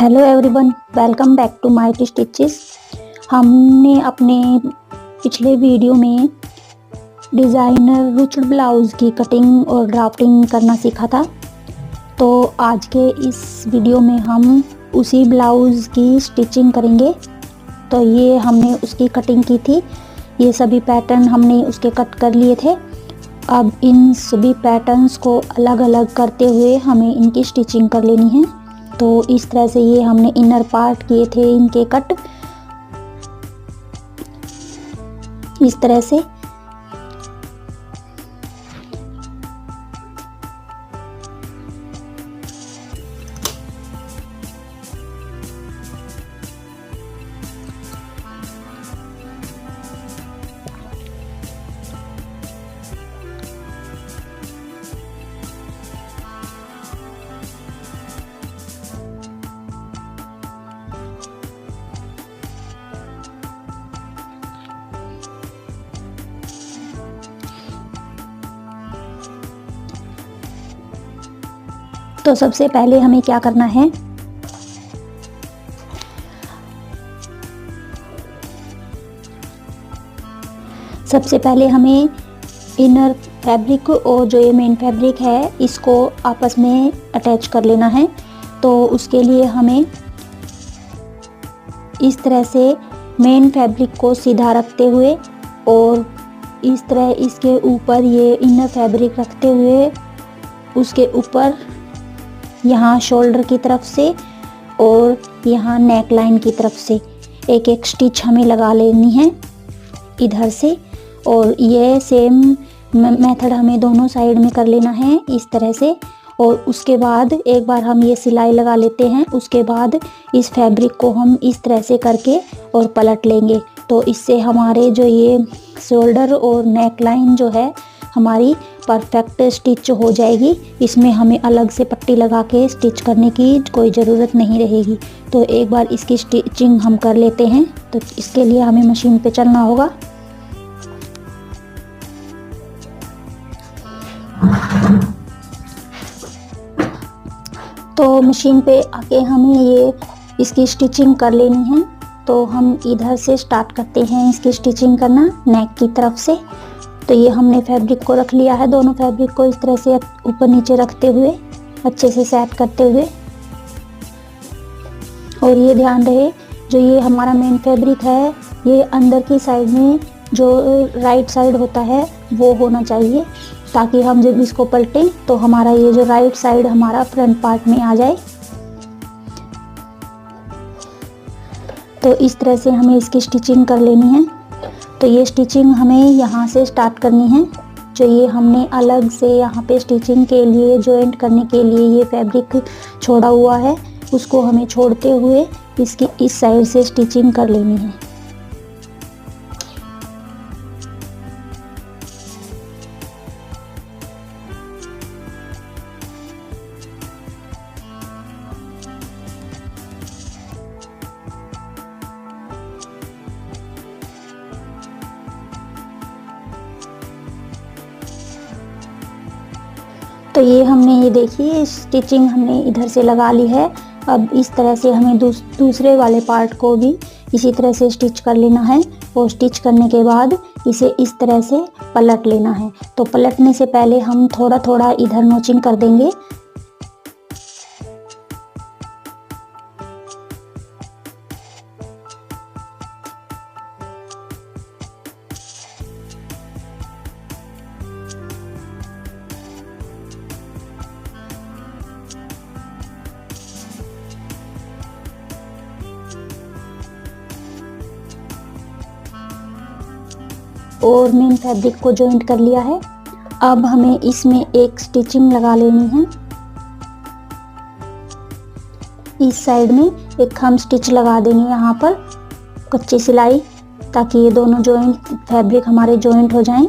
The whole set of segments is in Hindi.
Hello everyone, welcome back to my stitches. हमने अपने पिछले वीडियो में डिज़ाइनर रुच्ड ब्लाउज़ की कटिंग और ड्राफ्टिंग करना सीखा था। तो आज के इस वीडियो में हम उसी ब्लाउज़ की स्टिचिंग करेंगे। तो ये हमने उसकी कटिंग की थी, ये सभी पैटर्न हमने उसके कट कर लिए थे। अब इन सभी पैटर्न्स को अलग अलग करते हुए हमें इनकी स्टिचिंग कर लेनी है। तो इस तरह से ये हमने इनर पार्ट किए थे इनके कट, इस तरह से। तो सबसे पहले हमें क्या करना है, सबसे पहले हमें इनर फैब्रिक और जो ये मेन फैब्रिक है इसको आपस में अटैच कर लेना है। तो उसके लिए हमें इस तरह से मेन फैब्रिक को सीधा रखते हुए और इस तरह इसके ऊपर ये इनर फैब्रिक रखते हुए उसके ऊपर यहाँ शोल्डर की तरफ से और यहाँ नेक लाइन की तरफ से एक एक स्टिच हमें लगा लेनी है इधर से। और ये सेम मेथड हमें दोनों साइड में कर लेना है इस तरह से। और उसके बाद एक बार हम ये सिलाई लगा लेते हैं, उसके बाद इस फैब्रिक को हम इस तरह से करके और पलट लेंगे। तो इससे हमारे जो ये शोल्डर और नेक लाइन जो है हमारी परफेक्ट स्टिच हो जाएगी। इसमें हमें अलग से पट्टी लगा के स्टिच करने की कोई ज़रूरत नहीं रहेगी। तो एक बार इसकी स्टिचिंग हम कर लेते हैं। तो इसके लिए हमें मशीन पे चलना होगा। तो मशीन पे आके हमें ये इसकी स्टिचिंग कर लेनी है। तो हम इधर से स्टार्ट करते हैं इसकी स्टिचिंग करना नेक की तरफ से। तो ये हमने फैब्रिक को रख लिया है, दोनों फैब्रिक को इस तरह से ऊपर नीचे रखते हुए अच्छे से सेट करते हुए। और ये ध्यान रहे जो ये हमारा मेन फैब्रिक है ये अंदर की साइड में जो राइट साइड होता है वो होना चाहिए, ताकि हम जब इसको पलटें तो हमारा ये जो राइट साइड हमारा फ्रंट पार्ट में आ जाए। तो इस तरह से हमें इसकी स्टिचिंग कर लेनी है। तो ये स्टिचिंग हमें यहाँ से स्टार्ट करनी है। जो ये हमने अलग से यहाँ पे स्टिचिंग के लिए जॉइंट करने के लिए ये फैब्रिक छोड़ा हुआ है उसको हमें छोड़ते हुए इसकी इस साइड से स्टिचिंग कर लेनी है। तो ये हमने ये देखिए स्टिचिंग हमने इधर से लगा ली है। अब इस तरह से हमें दूसरे वाले पार्ट को भी इसी तरह से स्टिच कर लेना है। और स्टिच करने के बाद इसे इस तरह से पलट लेना है। तो पलटने से पहले हम थोड़ा थोड़ा इधर नोचिंग कर देंगे। और मेन फैब्रिक को जॉइंट कर लिया है। अब हमें इसमें एक स्टिचिंग लगा लेनी है। इस साइड में एक हम स्टिच लगा देंगे यहाँ पर कच्ची सिलाई, ताकि ये दोनों जॉइंट फैब्रिक हमारे जॉइंट हो जाएं।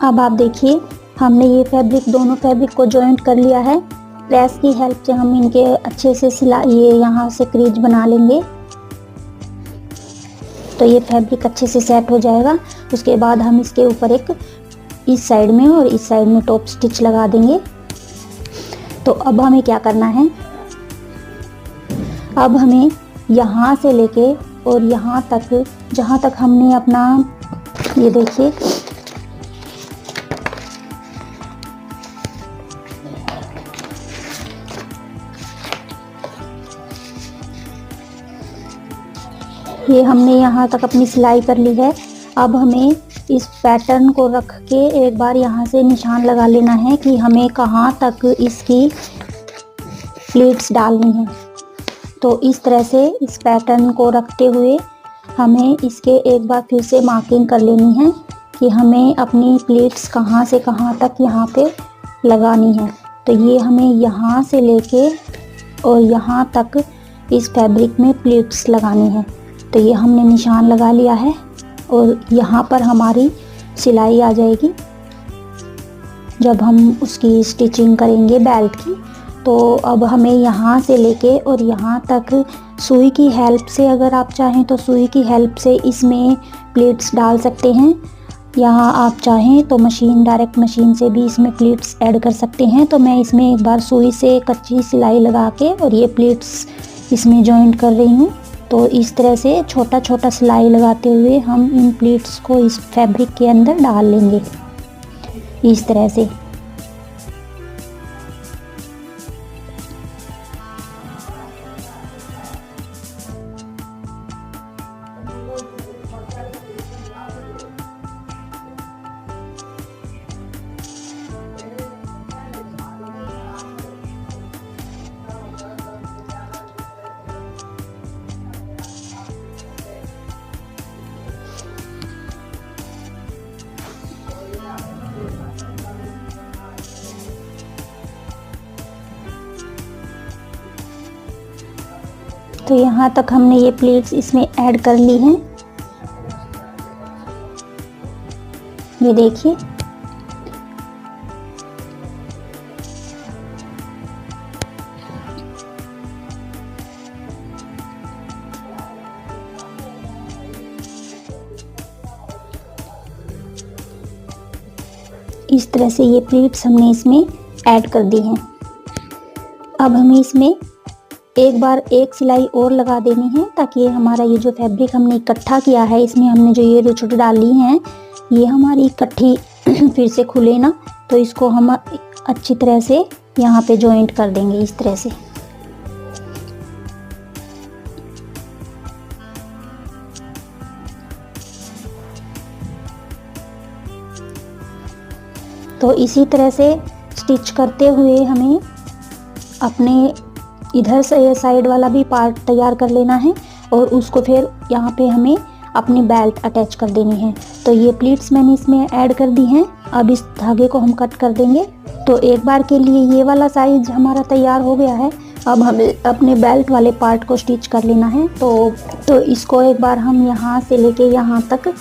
अब आप देखिए हमने ये फैब्रिक, दोनों फैब्रिक को जॉइंट कर लिया है। प्रेस की हेल्प से हम इनके अच्छे से ये यहाँ से क्रीज बना लेंगे, तो ये फैब्रिक अच्छे से सेट हो जाएगा। उसके बाद हम इसके ऊपर एक इस साइड में और इस साइड में टॉप स्टिच लगा देंगे। तो अब हमें क्या करना है, अब हमें यहाँ से लेके और यहाँ तक, जहाँ तक हमने अपना, ये देखिए ये हमने यहाँ तक अपनी सिलाई कर ली है। अब हमें इस पैटर्न को रख के एक बार यहाँ से निशान लगा लेना है कि हमें कहाँ तक इसकी प्लीट्स डालनी है। तो इस तरह से इस पैटर्न को रखते हुए हमें इसके एक बार फिर से मार्किंग कर लेनी है कि हमें अपनी प्लीट्स कहाँ से कहाँ तक यहाँ पे लगानी है। तो ये हमें यहाँ से लेके और यहाँ तक इस फैब्रिक में प्लीट्स लगानी है। तो ये हमने निशान लगा लिया है और यहाँ पर हमारी सिलाई आ जाएगी जब हम उसकी स्टिचिंग करेंगे बेल्ट की। तो अब हमें यहाँ से लेके और यहाँ तक सुई की हेल्प से, अगर आप चाहें तो सुई की हेल्प से इसमें प्लीट्स डाल सकते हैं। यहाँ आप चाहें तो डायरेक्ट मशीन से भी इसमें प्लीट्स ऐड कर सकते हैं। तो मैं इसमें एक बार सुई से कच्ची सिलाई लगा के और ये प्लीट्स इसमें जॉइंट कर रही हूँ। तो इस तरह से छोटा छोटा सिलाई लगाते हुए हम इन प्लीट्स को इस फैब्रिक के अंदर डाल लेंगे इस तरह से। तो यहाँ तक हमने ये प्लीट्स इसमें ऐड कर ली हैं। ये देखिए इस तरह से ये प्लीट्स हमने इसमें ऐड कर दी हैं। अब हमें इसमें एक बार एक सिलाई और लगा देनी है ताकि हमारा ये जो फैब्रिक हमने इकट्ठा किया है, इसमें हमने जो ये छोटे डाली हैं, ये हमारी इकट्ठी फिर से खुले ना। तो इसको हम अच्छी तरह से यहाँ पे जॉइंट कर देंगे इस तरह से। तो इसी तरह से स्टिच करते हुए हमें अपने इधर से ये साइड वाला भी पार्ट तैयार कर लेना है और उसको फिर यहाँ पे हमें अपनी बेल्ट अटैच कर देनी है। तो ये प्लीट्स मैंने इसमें ऐड कर दी हैं। अब इस धागे को हम कट कर देंगे। तो एक बार के लिए ये वाला साइज हमारा तैयार हो गया है। अब हमें अपने बेल्ट वाले पार्ट को स्टिच कर लेना है। तो इसको एक बार हम यहाँ से लेके यहाँ तक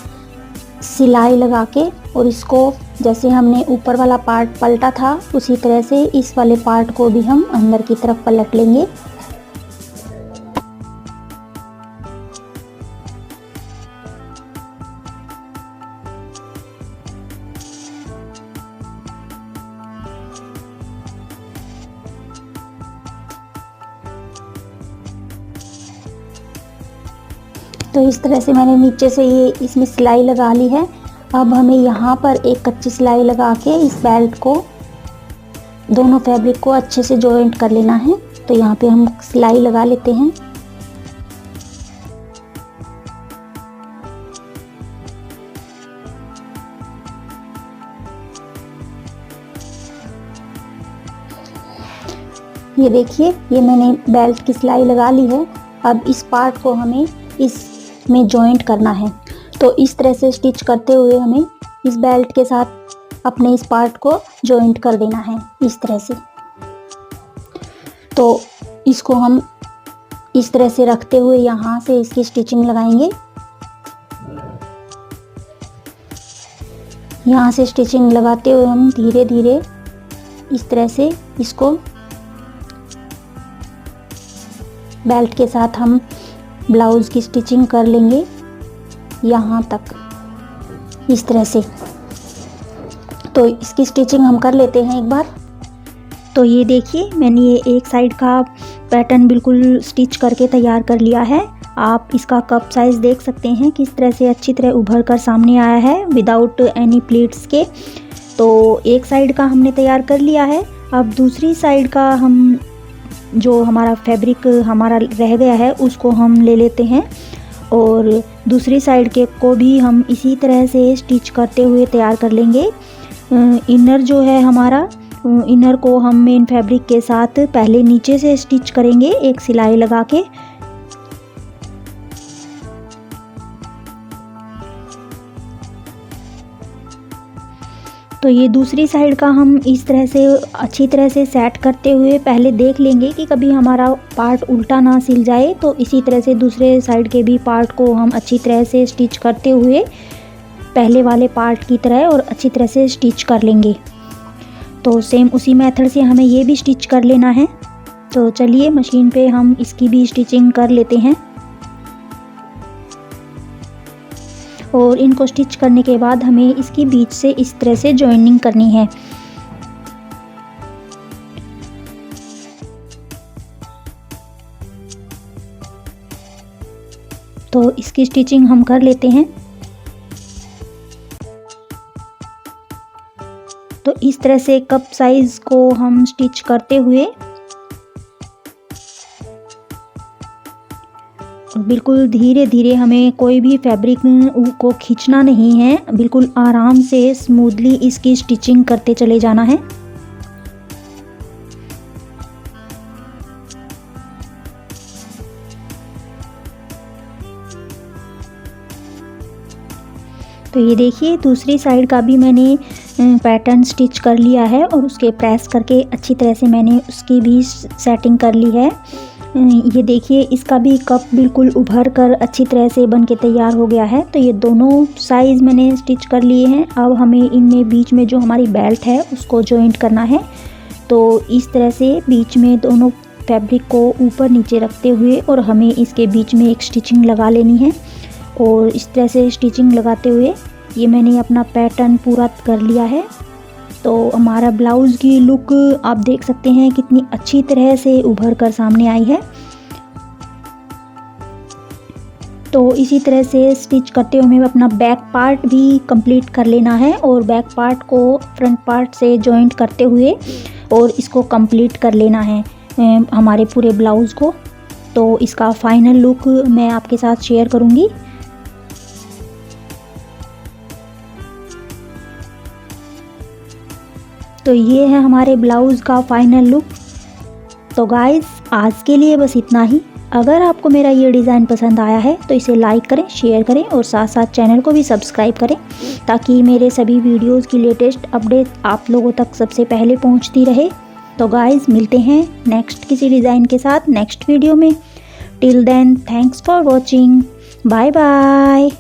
सिलाई लगा के और इसको जैसे हमने ऊपर वाला पार्ट पलटा था उसी तरह से इस वाले पार्ट को भी हम अंदर की तरफ पलट लेंगे। तो इस तरह से मैंने नीचे से ये इसमें सिलाई लगा ली है। अब हमें यहाँ पर एक कच्ची सिलाई लगा के इस बेल्ट को, दोनों फैब्रिक को अच्छे से जॉइंट कर लेना है। तो यहाँ पे हम सिलाई लगा लेते हैं। ये देखिए ये मैंने बेल्ट की सिलाई लगा ली है। अब इस पार्ट को हमें इसमें जॉइंट करना है। तो इस तरह से स्टिच करते हुए हमें इस बेल्ट के साथ अपने इस पार्ट को जॉइंट कर देना है इस तरह से। तो इसको हम इस तरह से रखते हुए यहाँ से इसकी स्टिचिंग लगाएंगे। यहाँ से स्टिचिंग लगाते हुए हम धीरे धीरे इस तरह से इसको बेल्ट के साथ हम ब्लाउज़ की स्टिचिंग कर लेंगे यहाँ तक, इस तरह से। तो इसकी स्टिचिंग हम कर लेते हैं एक बार। तो ये देखिए मैंने ये एक साइड का पैटर्न बिल्कुल स्टिच करके तैयार कर लिया है। आप इसका कप साइज़ देख सकते हैं किस तरह से अच्छी तरह उभर कर सामने आया है विदाउट एनी प्लीट्स के। तो एक साइड का हमने तैयार कर लिया है। अब दूसरी साइड का हम जो हमारा फैब्रिक हमारा रह गया है उसको हम ले लेते हैं और दूसरी साइड के को भी हम इसी तरह से स्टिच करते हुए तैयार कर लेंगे। इनर जो है हमारा, इनर को हम मेन फैब्रिक के साथ पहले नीचे से स्टिच करेंगे एक सिलाई लगा के। तो ये दूसरी साइड का हम इस तरह से अच्छी तरह से सेट करते हुए पहले देख लेंगे कि कभी हमारा पार्ट उल्टा ना सिल जाए। तो इसी तरह से दूसरे साइड के भी पार्ट को हम अच्छी तरह से स्टिच करते हुए पहले वाले पार्ट की तरह और अच्छी तरह से स्टिच कर लेंगे। तो सेम उसी मेथड से हमें ये भी स्टिच कर लेना है। तो चलिए मशीन पे हम इसकी भी स्टिचिंग कर लेते हैं और इनको स्टिच करने के बाद हमें इसकी बीच से इस तरह से जॉइनिंग करनी है। तो इसकी स्टिचिंग हम कर लेते हैं। तो इस तरह से कप साइज को हम स्टिच करते हुए बिल्कुल धीरे धीरे, हमें कोई भी फैब्रिक को खींचना नहीं है, बिल्कुल आराम से स्मूथली इसकी स्टिचिंग करते चले जाना है। तो ये देखिए दूसरी साइड का भी मैंने पैटर्न स्टिच कर लिया है और उसके प्रेस करके अच्छी तरह से मैंने उसकी भी सेटिंग कर ली है। ये देखिए इसका भी कप बिल्कुल उभर कर अच्छी तरह से बन के तैयार हो गया है। तो ये दोनों साइज़ मैंने स्टिच कर लिए हैं। अब हमें इनमें बीच में जो हमारी बेल्ट है उसको जॉइंट करना है। तो इस तरह से बीच में दोनों फैब्रिक को ऊपर नीचे रखते हुए और हमें इसके बीच में एक स्टिचिंग लगा लेनी है। और इस तरह से स्टिचिंग लगाते हुए ये मैंने अपना पैटर्न पूरा कर लिया है। तो हमारा ब्लाउज़ की लुक आप देख सकते हैं कितनी अच्छी तरह से उभर कर सामने आई है। तो इसी तरह से स्टिच करते हुए हमें अपना बैक पार्ट भी कंप्लीट कर लेना है और बैक पार्ट को फ्रंट पार्ट से जॉइंट करते हुए और इसको कंप्लीट कर लेना है हमारे पूरे ब्लाउज़ को। तो इसका फाइनल लुक मैं आपके साथ शेयर करूँगी। तो ये है हमारे ब्लाउज़ का फाइनल लुक। तो गाइस आज के लिए बस इतना ही। अगर आपको मेरा ये डिज़ाइन पसंद आया है तो इसे लाइक करें, शेयर करें और साथ साथ चैनल को भी सब्सक्राइब करें ताकि मेरे सभी वीडियोस की लेटेस्ट अपडेट आप लोगों तक सबसे पहले पहुंचती रहे। तो गाइस मिलते हैं नेक्स्ट किसी डिज़ाइन के साथ नेक्स्ट वीडियो में। Till then thanks for watching, bye bye.